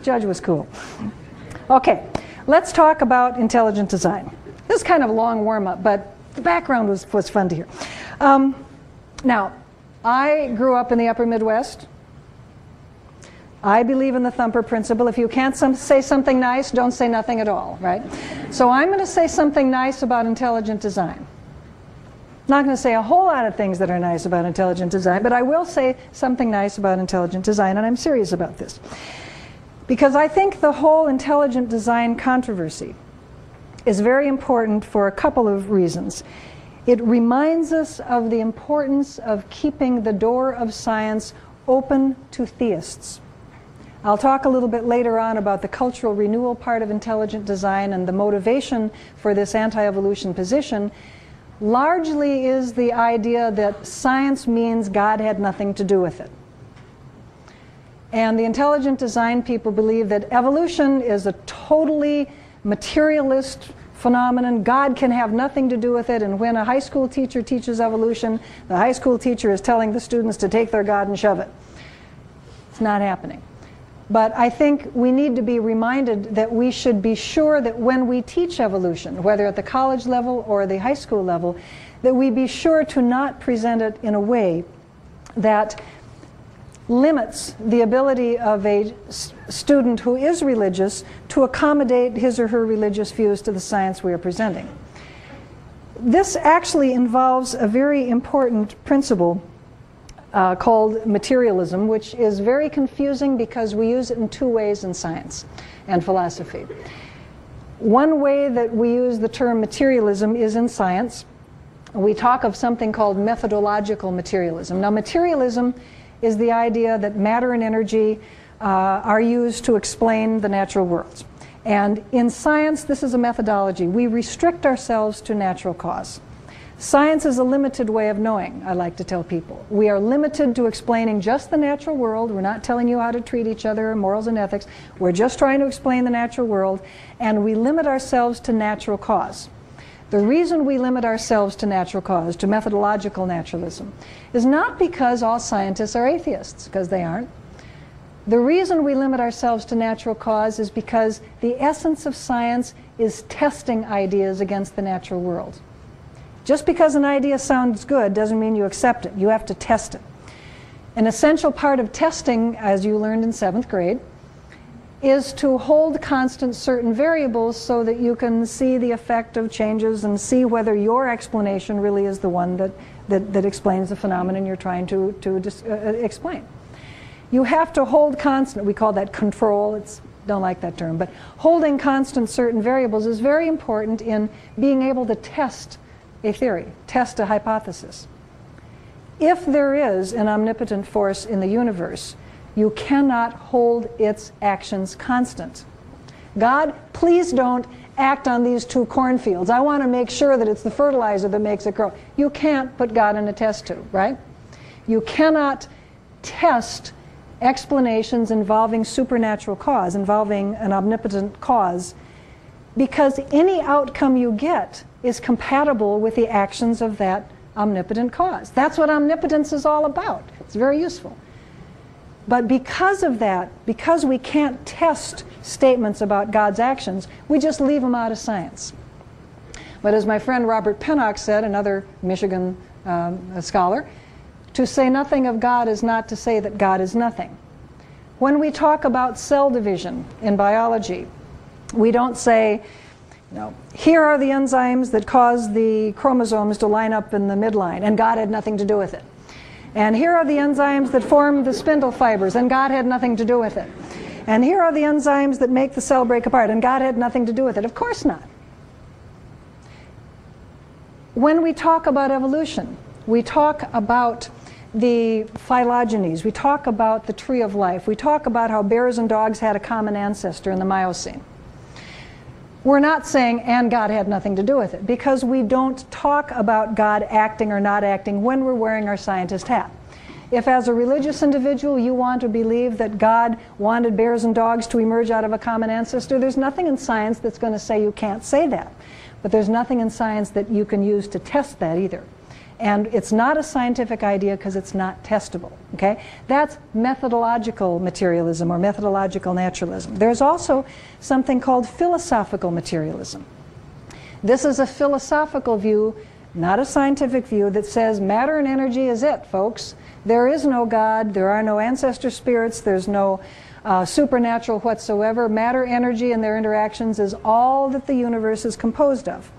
Judge was cool. Okay, let's talk about intelligent design. This is kind of a long warm-up, but the background was fun to hear. Now, I grew up in the upper Midwest. I believe in the thumper principle. If you can't say something nice, don't say nothing at all, right? So I'm going to say something nice about intelligent design. Not going to say a whole lot of things that are nice about intelligent design, but I will say something nice about intelligent design, and I'm serious about this. Because I think the whole intelligent design controversy is very important for a couple of reasons. It reminds us of the importance of keeping the door of science open to theists. I'll talk a little bit later on about the cultural renewal part of intelligent design, and the motivation for this anti-evolution position largely is the idea that science means God had nothing to do with it. And the intelligent design people believe that evolution is a totally materialist phenomenon. God can have nothing to do with it, and when a high school teacher teaches evolution, the high school teacher is telling the students to take their God and shove it. It's not happening. But I think we need to be reminded that we should be sure that when we teach evolution, whether at the college level or the high school level, that we be sure to not present it in a way that limits the ability of a student who is religious to accommodate his or her religious views to the science we are presenting. This actually involves a very important principle called materialism, which is very confusing because we use it in two ways in science and philosophy. One way that we use the term materialism is in science. We talk of something called methodological materialism. Now, materialism is the idea that matter and energy are used to explain the natural world. And in science, this is a methodology. We restrict ourselves to natural cause. Science is a limited way of knowing, I like to tell people. We are limited to explaining just the natural world. We're not telling you how to treat each other, morals and ethics. We're just trying to explain the natural world, and we limit ourselves to natural cause. The reason we limit ourselves to natural cause, to methodological naturalism, is not because all scientists are atheists, because they aren't. The reason we limit ourselves to natural cause is because the essence of science is testing ideas against the natural world. Just because an idea sounds good doesn't mean you accept it. You have to test it. An essential part of testing, as you learned in 7th grade, is to hold constant certain variables so that you can see the effect of changes and see whether your explanation really is the one that explains the phenomenon you're trying to explain. You have to hold constant, we call that control, don't like that term, but holding constant certain variables is very important in being able to test a theory, test a hypothesis. If there is an omnipotent force in the universe, you cannot hold its actions constant. God, please don't act on these 2 cornfields. I want to make sure that it's the fertilizer that makes it grow. You can't put God in a test tube, right? You cannot test explanations involving supernatural cause, involving an omnipotent cause, because any outcome you get is compatible with the actions of that omnipotent cause. That's what omnipotence is all about. It's very useful. But because of that, because we can't test statements about God's actions, we just leave them out of science. But as my friend Robert Pennock said, another Michigan scholar, to say nothing of God is not to say that God is nothing. When we talk about cell division in biology, we don't say, here are the enzymes that cause the chromosomes to line up in the midline, and God had nothing to do with it. And here are the enzymes that form the spindle fibers, and God had nothing to do with it. And here are the enzymes that make the cell break apart, and God had nothing to do with it. Of course not. When we talk about evolution, we talk about the phylogenies, we talk about the tree of life, we talk about how bears and dogs had a common ancestor in the Miocene. We're not saying, and God had nothing to do with it, because we don't talk about God acting or not acting when we're wearing our scientist hat. If as a religious individual you want to believe that God wanted bears and dogs to emerge out of a common ancestor, there's nothing in science that's going to say you can't say that. But there's nothing in science that you can use to test that either. And it's not a scientific idea because it's not testable. Okay? That's methodological materialism or methodological naturalism. There's also something called philosophical materialism. This is a philosophical view, not a scientific view, that says matter and energy is it, folks. There is no God, there are no ancestor spirits, there's no supernatural whatsoever. Matter, energy, and their interactions is all that the universe is composed of.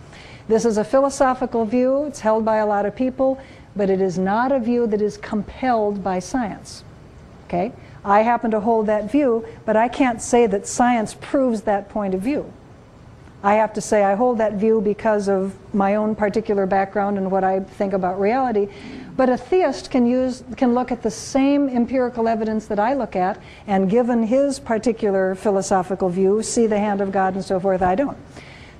This is a philosophical view. It's held by a lot of people, but it is not a view that is compelled by science. Okay? I happen to hold that view, but I can't say that science proves that point of view. I have to say I hold that view because of my own particular background and what I think about reality. But a theist can look at the same empirical evidence that I look at, and given his particular philosophical view, see the hand of God and so forth. I don't.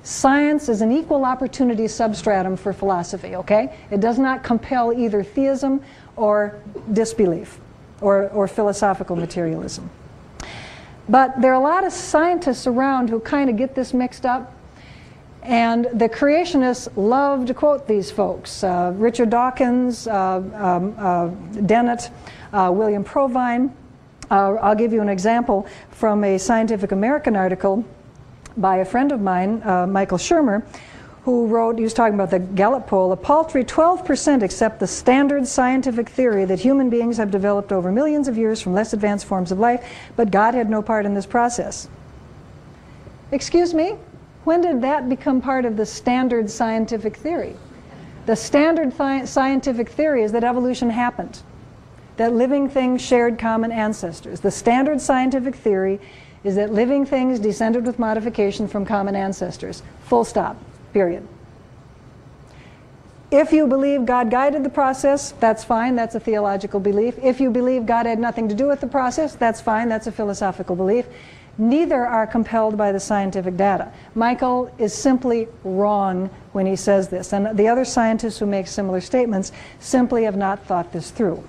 Science is an equal opportunity substratum for philosophy, okay? It does not compel either theism or disbelief or philosophical materialism. But there are a lot of scientists around who kind of get this mixed up. And the creationists love to quote these folks. Richard Dawkins, Dennett, William Provine. I'll give you an example from a Scientific American article by a friend of mine, Michael Shermer, who wrote, he was talking about the Gallup poll, a paltry 12% accept the standard scientific theory that human beings have developed over millions of years from less advanced forms of life, but God had no part in this process. Excuse me? When did that become part of the standard scientific theory? The standard scientific theory is that evolution happened, that living things shared common ancestors. The standard scientific theory is that living things descended with modification from common ancestors. Full stop. Period. If you believe God guided the process, that's fine, that's a theological belief. If you believe God had nothing to do with the process, that's fine, that's a philosophical belief. Neither are compelled by the scientific data. Michael is simply wrong when he says this, and the other scientists who make similar statements simply have not thought this through.